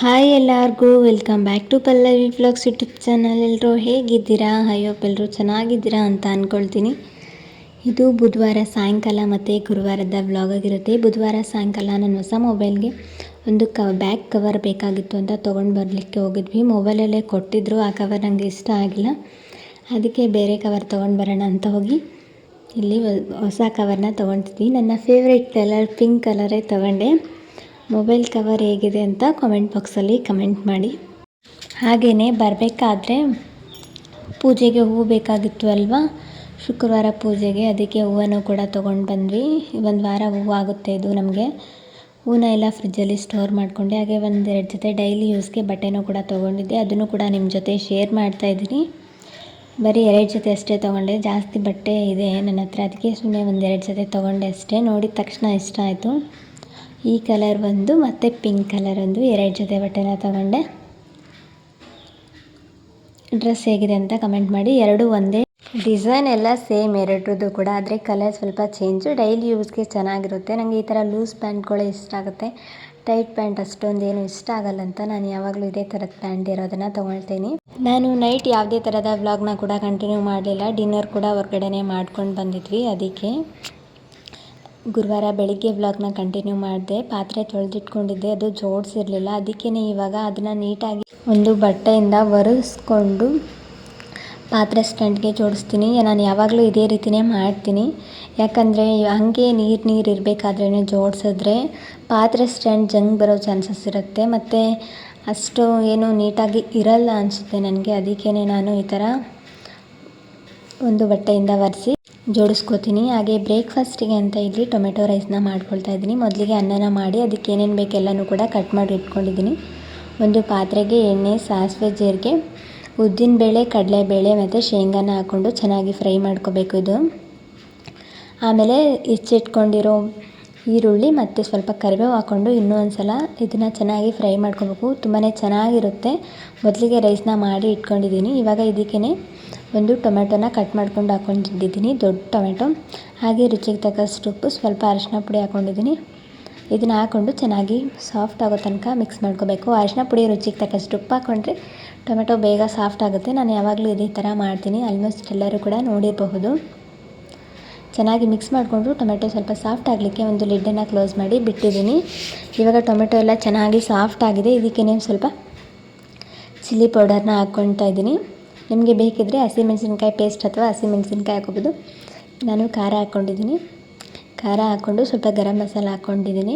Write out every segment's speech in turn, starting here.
Hi ಎಲ್ಲರಿಗೂ welcome back to Pallavi vlogs YouTube channel. ಎಲ್ಲರೂ ಹೇಗಿದ್ದೀರಾ? ಐ ಹೋಪ್ ಎಲ್ಲರೂ ಚೆನ್ನಾಗಿದ್ದೀರಾ ಅಂತ ಅಂದ್ಕೊಳ್ತೀನಿ. ಇದು ಬುಧವಾರ ಸಾಯಂಕಾಲ ಮತ್ತು ಗುರುವಾರದ ವ್ಲಾಗ್ ಆಗಿರುತ್ತೆ. ಬುಧವಾರ ಸಾಯಂಕಾಲ ನನ್ನ ಹೊಸ ಮೊಬೈಲ್ಗೆ ಒಂದು ಬ್ಯಾಕ್ ಕವರ್ ಬೇಕಾಗಿತ್ತು ಅಂತ ತೊಗೊಂಡು ಬರಲಿಕ್ಕೆ ಹೋಗಿದ್ವಿ. ಮೊಬೈಲಲ್ಲೇ ಕೊಟ್ಟಿದ್ದರು, ಆ ಕವರ್ ನನಗೆ ಇಷ್ಟ ಆಗಿಲ್ಲ, ಅದಕ್ಕೆ ಬೇರೆ ಕವರ್ ತೊಗೊಂಡು ಬರೋಣ ಅಂತ ಹೋಗಿ ಇಲ್ಲಿ ಹೊಸ ಕವರ್ನ ತೊಗೊಳ್ತಿದ್ವಿ. ನನ್ನ ಫೇವ್ರೆಟ್ ಕಲರ್ ಪಿಂಕ್ ಕಲರೇ ತೊಗೊಂಡೆ. ಮೊಬೈಲ್ ಕವರ್ ಹೇಗಿದೆ ಅಂತ ಕಾಮೆಂಟ್ ಬಾಕ್ಸಲ್ಲಿ ಕಮೆಂಟ್ ಮಾಡಿ. ಹಾಗೆಯೇ ಬರಬೇಕಾದ್ರೆ ಪೂಜೆಗೆ ಹೂವು ಬೇಕಾಗಿತ್ತು ಅಲ್ವಾ, ಶುಕ್ರವಾರ ಪೂಜೆಗೆ, ಅದಕ್ಕೆ ಹೂವನ್ನು ಕೂಡ ತೊಗೊಂಡು ಬಂದ್ವಿ. ಒಂದು ವಾರ ಹೂವು ಆಗುತ್ತೆ ಇದು ನಮಗೆ. ಹೂವನ್ನ ಎಲ್ಲ ಫ್ರಿಜ್ಜಲ್ಲಿ ಸ್ಟೋರ್ ಮಾಡಿಕೊಂಡೆ. ಹಾಗೆ ಒಂದೆರಡು ಜೊತೆ ಡೈಲಿ ಯೂಸ್ಗೆ ಬಟ್ಟೆನೂ ಕೂಡ ತೊಗೊಂಡಿದ್ದೆ, ಅದನ್ನು ಕೂಡ ನಿಮ್ಮ ಜೊತೆ ಶೇರ್ ಮಾಡ್ತಾಯಿದ್ದೀನಿ. ಬರೀ 2 ಜೊತೆ ಅಷ್ಟೇ ತೊಗೊಂಡೆ, ಜಾಸ್ತಿ ಬಟ್ಟೆ ಇದೆ ನನ್ನ ಹತ್ರ, ಅದಕ್ಕೆ ಸುಮ್ಮನೆ ಒಂದೆರಡು ಜೊತೆ ತೊಗೊಂಡೆ ಅಷ್ಟೇ. ನೋಡಿದ ತಕ್ಷಣ ಇಷ್ಟ ಆಯಿತು. ಈ ಕಲರ್ ಒಂದು ಮತ್ತು ಪಿಂಕ್ ಕಲರ್ ಒಂದು 2 ಜೊತೆ ಬಟ್ಟೆನ ತೊಗೊಂಡೆ. ಡ್ರೆಸ್ ಹೇಗಿದೆ ಅಂತ ಕಮೆಂಟ್ ಮಾಡಿ. ಎರಡು ಒಂದೇ ಡಿಸೈನ್, ಎಲ್ಲ ಸೇಮ್ ಎರಡರದ್ದು ಕೂಡ, ಆದರೆ ಕಲರ್ ಸ್ವಲ್ಪ ಚೇಂಜು. ಡೈಲಿ ಯೂಸ್ಗೆ ಚೆನ್ನಾಗಿರುತ್ತೆ. ನನಗೆ ಈ ಥರ ಲೂಸ್ ಪ್ಯಾಂಟ್ಗಳೇ ಇಷ್ಟ ಆಗುತ್ತೆ. ಟೈಟ್ ಪ್ಯಾಂಟ್ ಅಷ್ಟೊಂದೇನು ಇಷ್ಟ ಆಗಲ್ಲ ಅಂತ ನಾನು ಯಾವಾಗಲೂ ಇದೇ ಥರದ ಪ್ಯಾಂಟ್ ಇರೋದನ್ನು ತೊಗೊಳ್ತೀನಿ. ನಾನು ನೈಟ್ ಯಾವುದೇ ಥರದ ವ್ಲಾಗ್ನ ಕೂಡ ಕಂಟಿನ್ಯೂ ಮಾಡಲಿಲ್ಲ. ಡಿನ್ನರ್ ಕೂಡ ಹೊರಗಡೆನೇ ಮಾಡ್ಕೊಂಡು ಬಂದಿದ್ವಿ, ಅದಕ್ಕೆ ಗುರುವಾರ ಬೆಳಿಗ್ಗೆ ವ್ಲಾಗ್ನ ಕಂಟಿನ್ಯೂ ಮಾಡಿದೆ. ಪಾತ್ರೆ ತೊಳೆದಿಟ್ಕೊಂಡಿದ್ದೆ, ಅದು ಜೋಡಿಸಿರಲಿಲ್ಲ, ಅದಕ್ಕೇ ಇವಾಗ ಅದನ್ನು ನೀಟಾಗಿ ಒಂದು ಬಟ್ಟೆಯಿಂದ ಒರೆಸ್ಕೊಂಡು ಪಾತ್ರೆ ಸ್ಟ್ಯಾಂಡ್ಗೆ ಜೋಡಿಸ್ತೀನಿ. ನಾನು ಯಾವಾಗಲೂ ಇದೇ ರೀತಿಯೇ ಮಾಡ್ತೀನಿ, ಯಾಕಂದರೆ ಹಾಗೆ ನೀರು ಇರಬೇಕಾದ್ರೇ ಜೋಡಿಸಿದ್ರೆ ಪಾತ್ರೆ ಸ್ಟ್ಯಾಂಡ್ ಜಂಗ್ ಬರೋ ಚಾನ್ಸಸ್ ಇರುತ್ತೆ, ಮತ್ತು ಅಷ್ಟು ಏನು ನೀಟಾಗಿ ಇರಲ್ಲ ಅನಿಸುತ್ತೆ ನನಗೆ. ಅದಕ್ಕೇ ನಾನು ಈ ಥರ ಒಂದು ಬಟ್ಟೆಯಿಂದ ಒರೆಸಿ ಜೋಡಿಸ್ಕೋತೀನಿ. ಹಾಗೆ ಬ್ರೇಕ್ಫಾಸ್ಟಿಗೆ ಅಂತ ಇಲ್ಲಿ ಟೊಮೆಟೊ ರೈಸ್ನ ಮಾಡ್ಕೊಳ್ತಾ ಇದ್ದೀನಿ. ಮೊದಲಿಗೆ ಅನ್ನನ ಮಾಡಿ ಅದಕ್ಕೆ ಏನೇನು ಬೇಕೆಲ್ಲನೂ ಕೂಡ ಕಟ್ ಮಾಡಿ ಇಟ್ಕೊಂಡಿದ್ದೀನಿ. ಒಂದು ಪಾತ್ರೆಗೆ ಎಣ್ಣೆ, ಸಾಸಿವೆ, ಜೀರಿಗೆ, ಉದ್ದಿನಬೇಳೆ, ಕಡಲೆಬೇಳೆ ಮತ್ತು ಶೇಂಗಾನ ಹಾಕ್ಕೊಂಡು ಚೆನ್ನಾಗಿ ಫ್ರೈ ಮಾಡ್ಕೋಬೇಕು ಇದು. ಆಮೇಲೆ ಹೆಚ್ಚಿಟ್ಕೊಂಡಿರೋ ಈರುಳ್ಳಿ ಮತ್ತು ಸ್ವಲ್ಪ ಕರಿಬೇವು ಹಾಕ್ಕೊಂಡು ಇನ್ನೂ ಒಂದು ಸಲ ಇದನ್ನು ಚೆನ್ನಾಗಿ ಫ್ರೈ ಮಾಡ್ಕೋಬೇಕು. ತುಂಬಾ ಚೆನ್ನಾಗಿರುತ್ತೆ. ಮೊದಲಿಗೆ ರೈಸ್ನ ಮಾಡಿ ಇಟ್ಕೊಂಡಿದ್ದೀನಿ. ಇವಾಗ ಇದಕ್ಕೇ ಒಂದು ಟೊಮೆಟೊನ ಕಟ್ ಮಾಡ್ಕೊಂಡು ಹಾಕ್ಕೊಂಡಿದ್ದೀನಿ, ದೊಡ್ಡ ಟೊಮೆಟೊ. ಹಾಗೆ ರುಚಿಗೆ ತಕ್ಕಷ್ಟು ಉಪ್ಪು, ಸ್ವಲ್ಪ ಅರಿಶಿನ ಪುಡಿ ಹಾಕ್ಕೊಂಡಿದ್ದೀನಿ. ಇದನ್ನು ಹಾಕ್ಕೊಂಡು ಚೆನ್ನಾಗಿ ಸಾಫ್ಟ್ ಆಗೋ ತನಕ ಮಿಕ್ಸ್ ಮಾಡ್ಕೋಬೇಕು. ಅರಿಶಿನ ಪುಡಿ, ರುಚಿಗೆ ತಕ್ಕಷ್ಟು ಉಪ್ಪು ಹಾಕ್ಕೊಂಡ್ರೆ ಟೊಮೆಟೊ ಬೇಗ ಸಾಫ್ಟ್ ಆಗುತ್ತೆ. ನಾನು ಯಾವಾಗಲೂ ಇದೇ ಥರ ಮಾಡ್ತೀನಿ, ಆಲ್ಮೋಸ್ಟ್ ಎಲ್ಲರೂ ಕೂಡ ನೋಡಿರಬಹುದು. ಚೆನ್ನಾಗಿ ಮಿಕ್ಸ್ ಮಾಡಿಕೊಂಡು ಟೊಮೆಟೊ ಸ್ವಲ್ಪ ಸಾಫ್ಟ್ ಆಗಲಿಕ್ಕೆ ಒಂದು ಲಿಡ್ಡನ್ನು ಕ್ಲೋಸ್ ಮಾಡಿ ಬಿಟ್ಟಿದ್ದೀನಿ. ಇವಾಗ ಟೊಮೆಟೊ ಎಲ್ಲ ಚೆನ್ನಾಗಿ ಸಾಫ್ಟ್ ಆಗಿದೆ. ಇದಕ್ಕೇ ಸ್ವಲ್ಪ ಚಿಲ್ಲಿ ಪೌಡರ್ನ ಹಾಕ್ಕೊಳ್ತಾ ಇದ್ದೀನಿ. ನಿಮಗೆ ಬೇಕಿದ್ದರೆ ಹಸಿಮೆಣಸಿನ್ಕಾಯಿ ಪೇಸ್ಟ್ ಅಥವಾ ಹಸಿಮೆಣಸಿನ್ಕಾಯಿ ಹಾಕ್ಕೋಬೋದು. ನಾನು ಖಾರ ಹಾಕ್ಕೊಂಡಿದ್ದೀನಿ. ಖಾರ ಹಾಕ್ಕೊಂಡು ಸ್ವಲ್ಪ ಗರಂ ಮಸಾಲ ಹಾಕ್ಕೊಂಡಿದ್ದೀನಿ.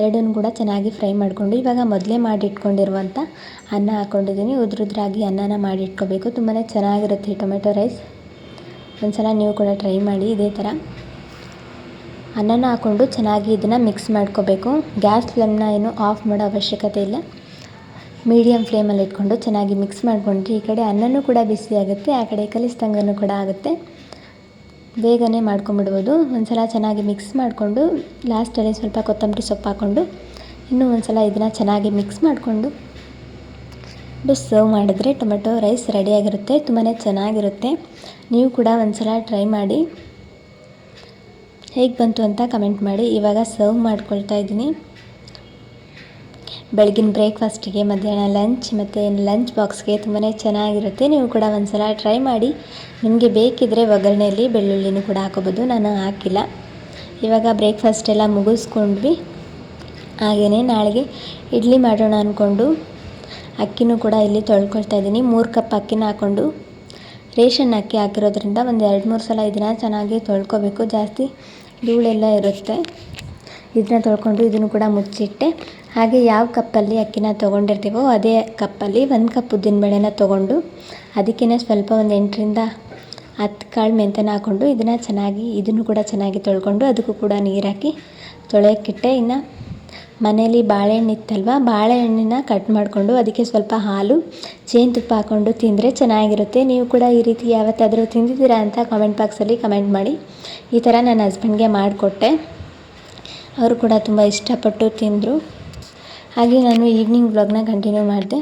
ಎರಡನ್ನೂ ಕೂಡ ಚೆನ್ನಾಗಿ ಫ್ರೈ ಮಾಡಿಕೊಂಡು ಇವಾಗ ಮೊದಲೇ ಮಾಡಿ ಇಟ್ಕೊಂಡಿರುವಂಥ ಅನ್ನ ಹಾಕ್ಕೊಂಡಿದ್ದೀನಿ. ಉದ್ರಾಗಿ ಅನ್ನನ ಮಾಡಿ ಇಟ್ಕೋಬೇಕು. ತುಂಬಾ ಚೆನ್ನಾಗಿರುತ್ತೆ ಟೊಮೆಟೊ ರೈಸ್. ಒಂದು ಸಲ ನೀವು ಕೂಡ ಟ್ರೈ ಮಾಡಿ ಇದೇ ಥರ. ಅನ್ನನ ಹಾಕ್ಕೊಂಡು ಚೆನ್ನಾಗಿ ಇದನ್ನು ಮಿಕ್ಸ್ ಮಾಡ್ಕೋಬೇಕು. ಗ್ಯಾಸ್ ಫ್ಲೇಮ್ನ ಏನು ಆಫ್ ಮಾಡೋ ಅವಶ್ಯಕತೆ ಇಲ್ಲ, ಮೀಡಿಯಮ್ ಫ್ಲೇಮಲ್ಲಿ ಇಟ್ಕೊಂಡು ಚೆನ್ನಾಗಿ ಮಿಕ್ಸ್ ಮಾಡಿಕೊಂಡ್ರೆ ಈ ಕಡೆ ಅನ್ನನೂ ಕೂಡ ಬಿಸಿ ಆಗುತ್ತೆ, ಆ ಕಡೆ ಕಲಿಸ್ದಂಗೂ ಕೂಡ ಆಗುತ್ತೆ. ಬೇಗನೆ ಮಾಡ್ಕೊಂಬಿಡ್ಬೋದು. ಒಂದು ಸಲ ಚೆನ್ನಾಗಿ ಮಿಕ್ಸ್ ಮಾಡಿಕೊಂಡು ಲಾಸ್ಟಲ್ಲಿ ಸ್ವಲ್ಪ ಕೊತ್ತಂಬರಿ ಸೊಪ್ಪು ಹಾಕ್ಕೊಂಡು ಇನ್ನೂ ಒಂದು ಸಲ ಇದನ್ನು ಚೆನ್ನಾಗಿ ಮಿಕ್ಸ್ ಮಾಡಿಕೊಂಡು ಸರ್ವ್ ಮಾಡಿದ್ರೆ ಟೊಮೆಟೊ ರೈಸ್ ರೆಡಿಯಾಗಿರುತ್ತೆ. ತುಂಬಾ ಚೆನ್ನಾಗಿರುತ್ತೆ. ನೀವು ಕೂಡ ಒಂದು ಸಲ ಟ್ರೈ ಮಾಡಿ, ಹೇಗೆ ಬಂತು ಅಂತ ಕಮೆಂಟ್ ಮಾಡಿ. ಇವಾಗ ಸರ್ವ್ ಮಾಡ್ಕೊಳ್ತಾ ಇದ್ದೀನಿ. ಬೆಳಗಿನ ಬ್ರೇಕ್ಫಾಸ್ಟಿಗೆ, ಮಧ್ಯಾಹ್ನ ಲಂಚ್ ಮತ್ತು ಲಂಚ್ ಬಾಕ್ಸ್ಗೆ ತುಂಬಾ ಚೆನ್ನಾಗಿರುತ್ತೆ. ನೀವು ಕೂಡ ಒಂದು ಸಲ ಟ್ರೈ ಮಾಡಿ. ನಿಮಗೆ ಬೇಕಿದ್ದರೆ ಒಗ್ಗರಣೆಯಲ್ಲಿ ಬೆಳ್ಳುಳ್ಳಿನೂ ಕೂಡ ಹಾಕೋಬೋದು, ನಾನು ಹಾಕಿಲ್ಲ. ಇವಾಗ ಬ್ರೇಕ್ಫಾಸ್ಟ್ ಎಲ್ಲ ಮುಗಿಸ್ಕೊಂಡ್ವಿ. ಹಾಗೆಯೇ ನಾಳೆಗೆ ಇಡ್ಲಿ ಮಾಡೋಣ ಅಂದ್ಕೊಂಡು ಅಕ್ಕಿನೂ ಕೂಡ ಇಲ್ಲಿ ತೊಳ್ಕೊಳ್ತಾ ಇದ್ದೀನಿ. 3 ಕಪ್ ಅಕ್ಕಿನ ಹಾಕ್ಕೊಂಡು ರೇಷನ್ ಅಕ್ಕಿ ಹಾಕಿರೋದ್ರಿಂದ ಒಂದು 2-3 ಸಲ ಇದನ್ನು ಚೆನ್ನಾಗಿ ತೊಳ್ಕೊಬೇಕು, ಜಾಸ್ತಿ ಧೂಳೆಲ್ಲ ಇರುತ್ತೆ. ಇದನ್ನ ತೊಳ್ಕೊಂಡು ಇದನ್ನು ಕೂಡ ಮುಚ್ಚಿಟ್ಟೆ. ಹಾಗೆ ಯಾವ ಕಪ್ಪಲ್ಲಿ ಅಕ್ಕಿನ ತೊಗೊಂಡಿರ್ತೀವೋ ಅದೇ ಕಪ್ಪಲ್ಲಿ 1 ಕಪ್ ಉದ್ದಿನಬೇಳೆನ ತೊಗೊಂಡು ಅದಕ್ಕೇ ಸ್ವಲ್ಪ ಒಂದು 8-10 ಕಾಳು ಮೆಂತ್ಯನ ಹಾಕ್ಕೊಂಡು ಇದನ್ನು ಕೂಡ ಚೆನ್ನಾಗಿ ತೊಳ್ಕೊಂಡು ಅದಕ್ಕೂ ಕೂಡ ನೀರು ಹಾಕಿ ತೊಳೆಯೋಕ್ಕಿಟ್ಟೆ. ಇನ್ನು ಮನೇಲಿ ಬಾಳೆಹಣ್ಣು ಇತ್ತಲ್ವ, ಬಾಳೆಹಣ್ಣಿನ ಕಟ್ ಮಾಡಿಕೊಂಡು ಅದಕ್ಕೆ ಸ್ವಲ್ಪ ಹಾಲು, ಜೇನುತುಪ್ಪ ಹಾಕ್ಕೊಂಡು ತಿಂದರೆ ಚೆನ್ನಾಗಿರುತ್ತೆ. ನೀವು ಕೂಡ ಈ ರೀತಿ ಯಾವತ್ತಾದರೂ ತಿಂದಿದ್ದೀರಾ ಅಂತ ಕಾಮೆಂಟ್ ಬಾಕ್ಸಲ್ಲಿ ಕಮೆಂಟ್ ಮಾಡಿ. ಈ ಥರ ನನ್ನ ಹಸ್ಬೆಂಡ್ಗೆ ಮಾಡಿಕೊಟ್ಟೆ, ಅವರು ಕೂಡ ತುಂಬ ಇಷ್ಟಪಟ್ಟು ತಿಂದರು. ಹಾಗೆ ನಾನು ಈವ್ನಿಂಗ್ ವ್ಲಾಗ್ನ ಕಂಟಿನ್ಯೂ ಮಾಡಿದೆ.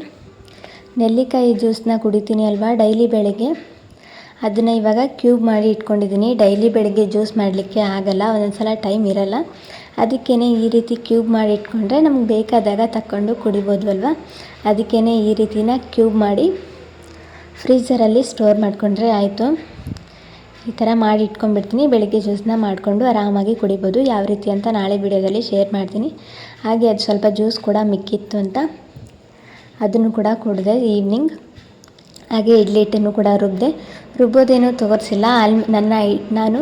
ನೆಲ್ಲಿಕಾಯಿ ಜ್ಯೂಸನ್ನ ಕುಡಿತೀನಿ ಅಲ್ವಾ ಡೈಲಿ ಬೆಳಗ್ಗೆ, ಅದನ್ನು ಇವಾಗ ಕ್ಯೂಬ್ ಮಾಡಿ ಇಟ್ಕೊಂಡಿದ್ದೀನಿ. ಡೈಲಿ ಬೆಳಗ್ಗೆ ಜ್ಯೂಸ್ ಮಾಡಲಿಕ್ಕೆ ಆಗಲ್ಲ, ಒಂದೊಂದು ಸಲ ಟೈಮ್ ಇರಲ್ಲ. ಅದಕ್ಕೇ ಈ ರೀತಿ ಕ್ಯೂಬ್ ಮಾಡಿ ಇಟ್ಕೊಂಡ್ರೆ ನಮ್ಗೆ ಬೇಕಾದಾಗ ತಕ್ಕೊಂಡು ಕುಡಿಬೋದು ಅಲ್ವಾ. ಅದಕ್ಕೇ ಈ ರೀತಿನ ಕ್ಯೂಬ್ ಮಾಡಿ ಫ್ರೀಝರಲ್ಲಿ ಸ್ಟೋರ್ ಮಾಡಿಕೊಂಡ್ರೆ ಆಯಿತು. ಈ ಥರ ಮಾಡಿ ಇಟ್ಕೊಂಡ್ಬಿಡ್ತೀನಿ. ಬೆಳಗ್ಗೆ ಜ್ಯೂಸನ್ನ ಮಾಡಿಕೊಂಡು ಆರಾಮಾಗಿ ಕುಡಿಬೋದು. ಯಾವ ರೀತಿ ಅಂತ ನಾಳೆ ವಿಡಿಯೋದಲ್ಲಿ ಶೇರ್ ಮಾಡ್ತೀನಿ. ಹಾಗೆ ಅದು ಸ್ವಲ್ಪ ಜ್ಯೂಸ್ ಕೂಡ ಮಿಕ್ಕಿತ್ತು ಅಂತ ಅದನ್ನು ಕೂಡ ಕುಡಿದೆ ಈವ್ನಿಂಗ್. ಹಾಗೆ ಇಡ್ಲಿ ಹಿಟ್ಟನ್ನು ಕೂಡ ರುಬ್ಬೋದೇನೂ ತೋರಿಸಿಲ್ಲ. ನಾನು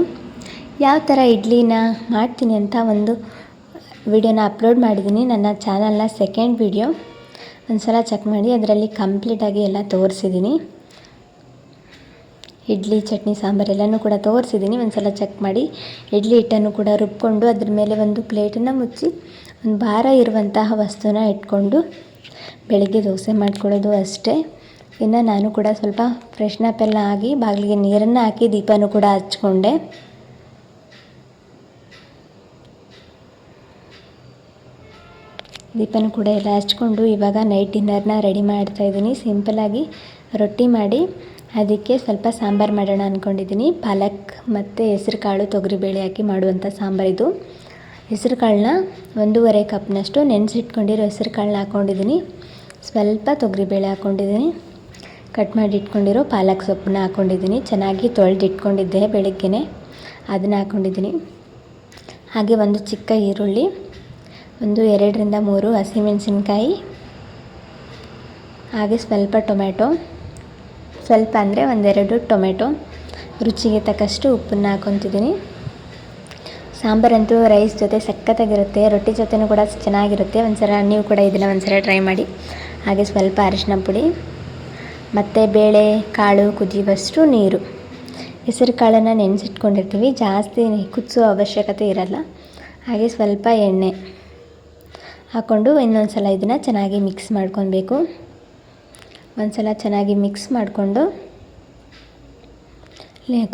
ಯಾವ ಥರ ಇಡ್ಲಿನ ಮಾಡ್ತೀನಿ ಅಂತ ಒಂದು ವಿಡಿಯೋನ ಅಪ್ಲೋಡ್ ಮಾಡಿದ್ದೀನಿ ನನ್ನ ಚಾನಲ್ನ ಸೆಕೆಂಡ್ ವಿಡಿಯೋ. ಒಂದು ಸಲ ಚೆಕ್ ಮಾಡಿ, ಅದರಲ್ಲಿ ಕಂಪ್ಲೀಟಾಗಿ ಎಲ್ಲ ತೋರಿಸಿದ್ದೀನಿ. ಇಡ್ಲಿ ಚಟ್ನಿ ಸಾಂಬಾರೆಲ್ಲನೂ ಕೂಡ ತೋರಿಸಿದ್ದೀನಿ. ಒಂದು ಸಲ ಚೆಕ್ ಮಾಡಿ. ಇಡ್ಲಿ ಹಿಟ್ಟನ್ನು ಕೂಡ ರುಬ್ಕೊಂಡು ಅದ್ರ ಮೇಲೆ ಒಂದು ಪ್ಲೇಟನ್ನು ಮುಚ್ಚಿ ಒಂದು ಭಾರ ಇರುವಂತಹ ವಸ್ತುನ ಇಟ್ಕೊಂಡು ಬೆಳಗ್ಗೆ ದೋಸೆ ಮಾಡ್ಕೊಳ್ಳೋದು ಅಷ್ಟೇ. ಇನ್ನು ನಾನು ಕೂಡ ಸ್ವಲ್ಪ ಫ್ರೆಶ್ನಪ್ ಎಲ್ಲ ಆಗಿ ಬಾಗಿಲಿಗೆ ನೀರನ್ನು ಹಾಕಿ ದೀಪನೂ ಕೂಡ ಹಚ್ಕೊಂಡೆ. ದೀಪನೂ ಕೂಡ ಎಲ್ಲ ಹಚ್ಕೊಂಡು ಇವಾಗ ನೈಟ್ ಡಿನ್ನರ್ನ ರೆಡಿ ಮಾಡ್ತಾಯಿದ್ದೀನಿ. ಸಿಂಪಲಾಗಿ ರೊಟ್ಟಿ ಮಾಡಿ ಅದಕ್ಕೆ ಸ್ವಲ್ಪ ಸಾಂಬಾರು ಮಾಡೋಣ ಅಂದ್ಕೊಂಡಿದ್ದೀನಿ. ಪಾಲಕ್ ಮತ್ತು ಹೆಸರು ಕಾಳು ತೊಗರಿಬೇಳೆ ಹಾಕಿ ಮಾಡುವಂಥ ಸಾಂಬಾರಿದು. ಹೆಸರು ಕಾಳನ್ನ 1.5 ಕಪ್ನಷ್ಟು ನೆನೆಸಿಟ್ಕೊಂಡಿರೋ ಹೆಸರು ಕಾಳನ್ನ ಹಾಕ್ಕೊಂಡಿದ್ದೀನಿ. ಸ್ವಲ್ಪ ತೊಗರಿಬೇಳೆ ಹಾಕ್ಕೊಂಡಿದ್ದೀನಿ. ಕಟ್ ಮಾಡಿ ಇಟ್ಕೊಂಡಿರೋ ಪಾಲಕ್ ಸೊಪ್ಪನ್ನ ಹಾಕ್ಕೊಂಡಿದ್ದೀನಿ. ಚೆನ್ನಾಗಿ ತೊಳೆದಿಟ್ಕೊಂಡಿದ್ದೆ ಬೆಳಗ್ಗೆನೇ, ಅದನ್ನು ಹಾಕ್ಕೊಂಡಿದ್ದೀನಿ. ಹಾಗೆ ಒಂದು ಚಿಕ್ಕ ಈರುಳ್ಳಿ, ಒಂದು 2ರಿಂದ 3 ಹಸಿಮೆಣಸಿನ್ಕಾಯಿ, ಹಾಗೆ ಸ್ವಲ್ಪ ಟೊಮೆಟೊ, ಸ್ವಲ್ಪ ಅಂದರೆ 1-2 ಟೊಮೆಟೊ, ರುಚಿಗೆ ತಕ್ಕಷ್ಟು ಉಪ್ಪನ್ನು ಹಾಕ್ಕೊತಿದ್ದೀನಿ. ಸಾಂಬಾರಂತೂ ರೈಸ್ ಜೊತೆ ಸಖತ್ತಾಗಿರುತ್ತೆ, ರೊಟ್ಟಿ ಜೊತೆನೂ ಕೂಡ ಚೆನ್ನಾಗಿರುತ್ತೆ. ಒಂದ್ಸಲ ನೀವು ಕೂಡ ಇದನ್ನು ಒಂದ್ಸಲ ಟ್ರೈ ಮಾಡಿ. ಹಾಗೆ ಸ್ವಲ್ಪ ಅರಿಶಿನ ಪುಡಿ ಮತ್ತು ಬೇಳೆ ಕಾಳು ಕುದಿಯುವಷ್ಟು ನೀರು. ಹೆಸರು ಕಾಳನ್ನು ನೆನೆಸಿಟ್ಕೊಂಡಿರ್ತೀವಿ, ಜಾಸ್ತಿ ಕುದಿಸೋ ಅವಶ್ಯಕತೆ ಇರಲ್ಲ. ಹಾಗೆ ಸ್ವಲ್ಪ ಎಣ್ಣೆ ಹಾಕ್ಕೊಂಡು ಇನ್ನೊಂದು ಸಲ ಇದನ್ನು ಚೆನ್ನಾಗಿ ಮಿಕ್ಸ್ ಮಾಡ್ಕೊಬೇಕು. ಒಂದು ಸಲ ಚೆನ್ನಾಗಿ ಮಿಕ್ಸ್ ಮಾಡಿಕೊಂಡು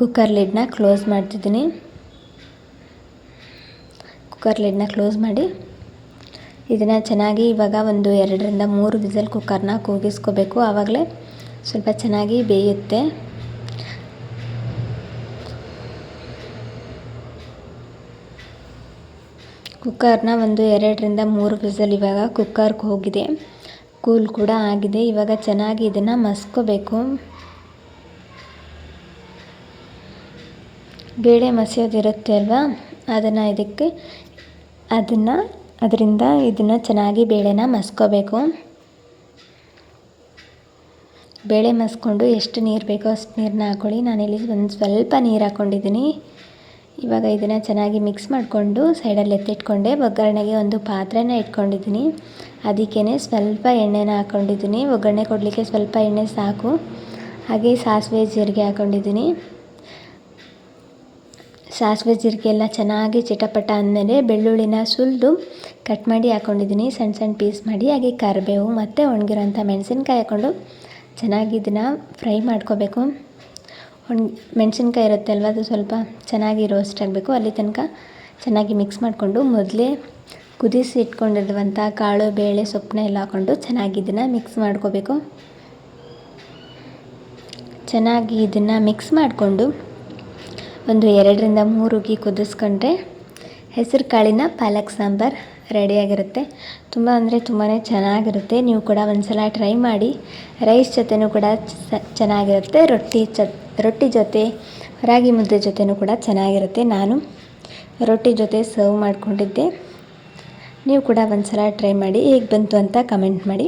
ಕುಕ್ಕರ್ ಲಿಡ್ನ ಕ್ಲೋಸ್ ಮಾಡ್ತಿದ್ದೀನಿ. ಕುಕ್ಕರ್ ಲಿಡ್ನ ಕ್ಲೋಸ್ ಮಾಡಿ ಇದನ್ನು ಚೆನ್ನಾಗಿ ಇವಾಗ ಒಂದು 2ರಿಂದ 3 ವಿಸಲ್ ಕುಕ್ಕರ್ನ ಕೂಗಿಸ್ಕೋಬೇಕು. ಆವಾಗಲೇ ಸ್ವಲ್ಪ ಚೆನ್ನಾಗಿ ಬೇಯುತ್ತೆ. ಕುಕ್ಕರ್ನ ಒಂದು 2ರಿಂದ 3 ವಿಸಲ್ ಇವಾಗ ಕುಕ್ಕರ್ಗೆ ಹೋಗಿದೆ, ಕೂಲ್ ಕೂಡ ಆಗಿದೆ. ಇವಾಗ ಚೆನ್ನಾಗಿ ಇದನ್ನು ಮಸ್ಕೋಬೇಕು. ಬೇಳೆ ಮಸಿಯೋದಿರುತ್ತೆ ಅಲ್ವಾ, ಅದರಿಂದ ಇದನ್ನು ಚೆನ್ನಾಗಿ ಬೇಳೆನ ಮಸ್ಕೋಬೇಕು. ಬೇಳೆ ಮಸ್ಕೊಂಡು ಎಷ್ಟು ನೀರು ಬೇಕೋ ಅಷ್ಟು ನೀರನ್ನ ಹಾಕ್ಕೊಳ್ಳಿ. ನಾನಿಲ್ಲಿ ಒಂದು ಸ್ವಲ್ಪ ನೀರು ಹಾಕ್ಕೊಂಡಿದ್ದೀನಿ. ಇವಾಗ ಇದನ್ನು ಚೆನ್ನಾಗಿ ಮಿಕ್ಸ್ ಮಾಡಿಕೊಂಡು ಸೈಡಲ್ಲಿ ಎತ್ತಿಟ್ಕೊಂಡೆ. ಒಗ್ಗರಣೆಗೆ ಒಂದು ಪಾತ್ರೆನ ಇಟ್ಕೊಂಡಿದ್ದೀನಿ. ಅದಕ್ಕೇ ಸ್ವಲ್ಪ ಎಣ್ಣೆನ ಹಾಕ್ಕೊಂಡಿದ್ದೀನಿ. ಒಗ್ಗರಣೆ ಕೊಡಲಿಕ್ಕೆ ಸ್ವಲ್ಪ ಎಣ್ಣೆ ಸಾಕು. ಹಾಗೆ ಸಾಸಿವೆ ಜೀರಿಗೆ ಹಾಕ್ಕೊಂಡಿದ್ದೀನಿ. ಸಾಸಿವೆ ಜೀರಿಗೆ ಎಲ್ಲ ಚೆನ್ನಾಗಿ ಚಿಟಪಟ ಅಂದಮೇಲೆ ಬೆಳ್ಳುಳ್ಳಿನ ಸುಲಿದು ಕಟ್ ಮಾಡಿ ಹಾಕ್ಕೊಂಡಿದ್ದೀನಿ, ಸಣ್ಣ ಸಣ್ಣ ಪೀಸ್ ಮಾಡಿ. ಹಾಗೆ ಕರಿಬೇವು ಮತ್ತು ಒಣಗಿರೋಂಥ ಮೆಣಸಿನ್ಕಾಯಿ ಹಾಕ್ಕೊಂಡು ಚೆನ್ನಾಗಿ ಇದನ್ನು ಫ್ರೈ ಮಾಡ್ಕೋಬೇಕು. ಮೆಣಸಿನ್ಕಾಯಿ ಇರುತ್ತೆ ಅಲ್ವ, ಅದು ಸ್ವಲ್ಪ ಚೆನ್ನಾಗಿ ರೋಸ್ಟ್ ಆಗಬೇಕು. ಅಲ್ಲಿ ತನಕ ಚೆನ್ನಾಗಿ ಮಿಕ್ಸ್ ಮಾಡಿಕೊಂಡು ಮೊದಲೇ ಕುದಿಸಿ ಇಟ್ಕೊಂಡಿರುವಂಥ ಕಾಳು ಬೇಳೆ ಸೊಪ್ಪನ್ನ ಎಲ್ಲ ಹಾಕ್ಕೊಂಡು ಚೆನ್ನಾಗಿ ಇದನ್ನು ಮಿಕ್ಸ್ ಮಾಡ್ಕೋಬೇಕು. ಚೆನ್ನಾಗಿ ಇದನ್ನು ಮಿಕ್ಸ್ ಮಾಡಿಕೊಂಡು ಒಂದು 2ರಿಂದ 3 ಉಗಿ ಕುದಿಸ್ಕೊಂಡ್ರೆ ಹೆಸರು ಕಾಳಿನ ಪಾಲಕ್ ಸಾಂಬಾರು ರೆಡಿಯಾಗಿರುತ್ತೆ. ತುಂಬ ಅಂದರೆ ತುಂಬಾ ಚೆನ್ನಾಗಿರುತ್ತೆ. ನೀವು ಕೂಡ ಒಂದು ಸಲ ಟ್ರೈ ಮಾಡಿ. ರೈಸ್ ಜೊತೆನೂ ಕೂಡ ಚೆನ್ನಾಗಿರುತ್ತೆ. ರೊಟ್ಟಿ ಜೊತೆ ರಾಗಿ ಮುದ್ದೆ ಜೊತೆನೂ ಕೂಡ ಚೆನ್ನಾಗಿರುತ್ತೆ. ನಾನು ರೊಟ್ಟಿ ಜೊತೆ ಸರ್ವ್ ಮಾಡಿಕೊಂಡಿದ್ದೆ. ನೀವು ಕೂಡ ಒಂದು ಸಲ ಟ್ರೈ ಮಾಡಿ, ಹೇಗೆ ಬಂತು ಅಂತ ಕಮೆಂಟ್ ಮಾಡಿ.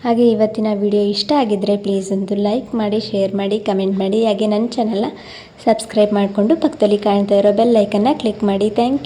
ಹಾಗೆ ಇವತ್ತಿನ ವಿಡಿಯೋ ಇಷ್ಟ ಆಗಿದ್ದರೆ ಪ್ಲೀಸ್ ಒಂದು ಲೈಕ್ ಮಾಡಿ, ಶೇರ್ ಮಾಡಿ, ಕಮೆಂಟ್ ಮಾಡಿ. ಹಾಗೆ ನನ್ನ ಚಾನಲ್ನ ಸಬ್ಸ್ಕ್ರೈಬ್ ಮಾಡಿಕೊಂಡು ಪಕ್ಕದಲ್ಲಿ ಕಾಣ್ತಾ ಇರೋ ಬೆಲ್ ಐಕನ್ನ ಕ್ಲಿಕ್ ಮಾಡಿ. Thank you.